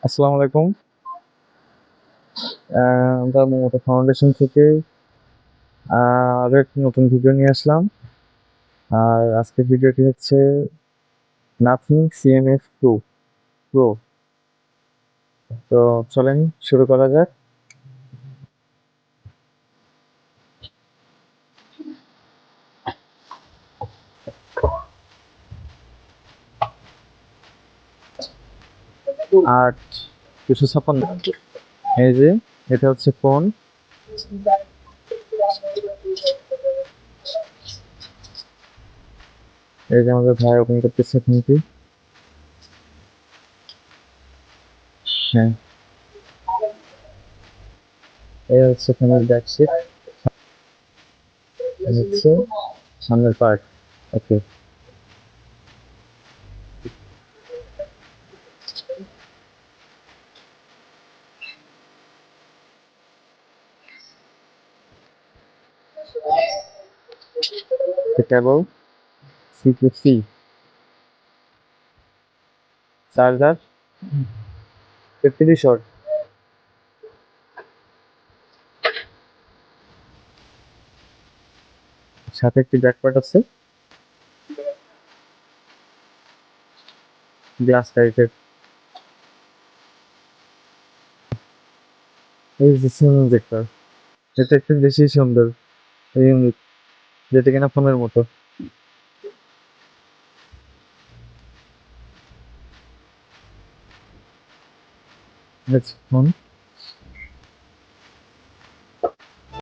আসসালামু আলাইকুম। আমরা মমতা ফাউন্ডেশন থেকে আরো একটি নতুন ভিডিও নিয়ে আসলাম। আর আজকের ভিডিওটি হচ্ছে নাথিং সিএমএফ টু প্রো। তো চলেন শুরু করা যাক। আট 256, এই যে এটা হচ্ছে ফোন। এই যে আমাদের ভাই ওপেন করতেছে ফোনটি। হ্যাঁ, এই হচ্ছে ফোনের ব্যাকশিট, হচ্ছে সামনের part. Okay, cable C to C, charger 50 শর্ট, সাথে একটি ব্যাকপার্ট আছে গ্লাস টাইপের। এই যে সিম ইনজেক্টর, এটা একটু বেশি সুন্দর, ইউনিক, যেটা কিনা ফোনের মতো। ফোন